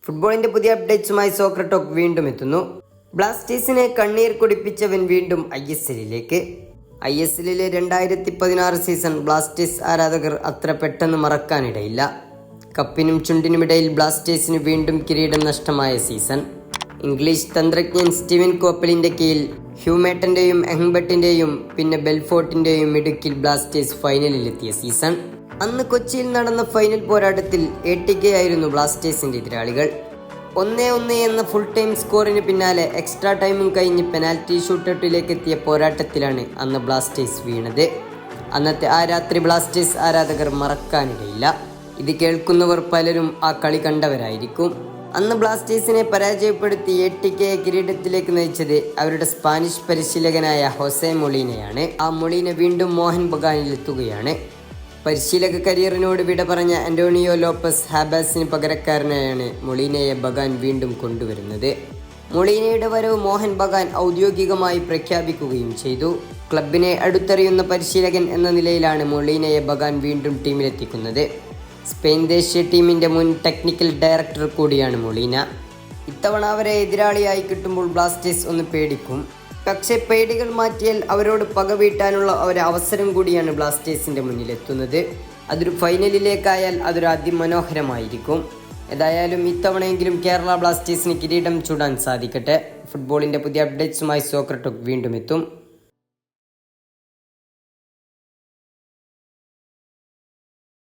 ഫുട്ബോളിന്റെ പുതിയ അപ്ഡേറ്റ്സുമായി soccer talk വീണ്ടും എത്തുന്നു. ബ്ലാസ്റ്റേഴ്സിനെ കണ്ണീർ കുടിപ്പിച്ചവൻ വീണ്ടും ISLിലേക്ക്. ISLിലെ 2016 സീസൺ ബ്ലാസ്റ്റേഴ്സ് ആരാധകർ അത്ര പെട്ടെന്ന് മറക്കാനിടയില്ല. കപ്പിനും ചുണ്ടിനുമിടയിൽ ബ്ലാസ്റ്റേഴ്സിന് വീണ്ടും കിരീടം നഷ്ടമായ സീസൺ. ഇംഗ്ലീഷ് തന്ത്രജ്ഞൻ സ്റ്റീവൻ കോപ്പലിന്റെ കീഴിൽ ഹ്യൂമേട്ടന്റെയും എഹ്ബട്ടിന്റെയും പിന്നെ ബെൽഫോർട്ടിന്റെയും ഇടുക്കിൽ ബ്ലാസ്റ്റേഴ്സ് ഫൈനലിലെത്തിയ സീസൺ. അന്ന് കൊച്ചിയിൽ നടന്ന ഫൈനൽ പോരാട്ടത്തിൽ ATK ആയിരുന്നു ബ്ലാസ്റ്റേഴ്സിന്റെ എതിരാളികൾ. 1-1 എന്ന ഫുൾ ടൈം സ്കോറിന് പിന്നാലെ എക്സ്ട്രാ ടൈമും കഴിഞ്ഞ് പെനാൽറ്റി ഷൂട്ടൗട്ടിലേക്ക് എത്തിയ പോരാട്ടത്തിലാണ് അന്ന് ബ്ലാസ്റ്റേഴ്സ് വീണത്. അന്നത്തെ ആ രാത്രി ബ്ലാസ്റ്റേഴ്സ് ആരാധകർ മറക്കാനിടയില്ല. ഇത് കേൾക്കുന്നവർ പലരും ആ കളി കണ്ടവരായിരിക്കും. അന്ന് ബ്ലാസ്റ്റേഴ്സിനെ പരാജയപ്പെടുത്തി ATKയെ കിരീടത്തിലേക്ക് നയിച്ചത് അവരുടെ സ്പാനിഷ് പരിശീലകനായ ഹൊസെ മൊളീനയാണ്. ആ മൊളീന വീണ്ടും മോഹൻ ബഗാനിലെത്തുകയാണ്. പരിശീലക കരിയറിനോട് വിട പറഞ്ഞ അന്റോണിയോ ലോപ്പസ് ഹാബാസിന് പകരക്കാരനായാണ് മൊളീനയെ ബഗാൻ വീണ്ടും കൊണ്ടുവരുന്നത്. മൊളീനയുടെ വരവ് മോഹൻ ബഗാൻ ഔദ്യോഗികമായി പ്രഖ്യാപിക്കുകയും ചെയ്തു. ക്ലബിനെ അടുത്തറിയുന്ന പരിശീലകൻ എന്ന നിലയിലാണ് മൊളീനയെ ബഗാൻ വീണ്ടും ടീമിലെത്തിക്കുന്നത്. സ്പെയിൻ ദേശീയ ടീമിന്റെ മുൻ ടെക്നിക്കൽ ഡയറക്ടർ കൂടിയാണ് മൊളീന. ഇത്തവണ അവരെ എതിരാളിയായി കിട്ടുമ്പോൾ ബ്ലാസ്റ്റേഴ്സ് ഒന്ന് പേടിക്കും. പക്ഷേ പേടികൾ മാറ്റിയാൽ അവരോട് പകവീട്ടാനുള്ള ഒരു അവസരം കൂടിയാണ് ബ്ലാസ്റ്റേഴ്സിന്റെ മുന്നിലെത്തുന്നത്. അതൊരു ഫൈനലിലേക്കായാൽ അതൊരു അതിമനോഹരമായിരിക്കും. ഏതായാലും ഇത്തവണയെങ്കിലും കേരള ബ്ലാസ്റ്റേഴ്സിന് കിരീടം ചൂടാൻ സാധിക്കട്ടെ. ഫുട്ബോളിന്റെ പുതിയ അപ്ഡേറ്റ്സുമായി സോക്കർ ടോക്ക് വീണ്ടും എത്തും.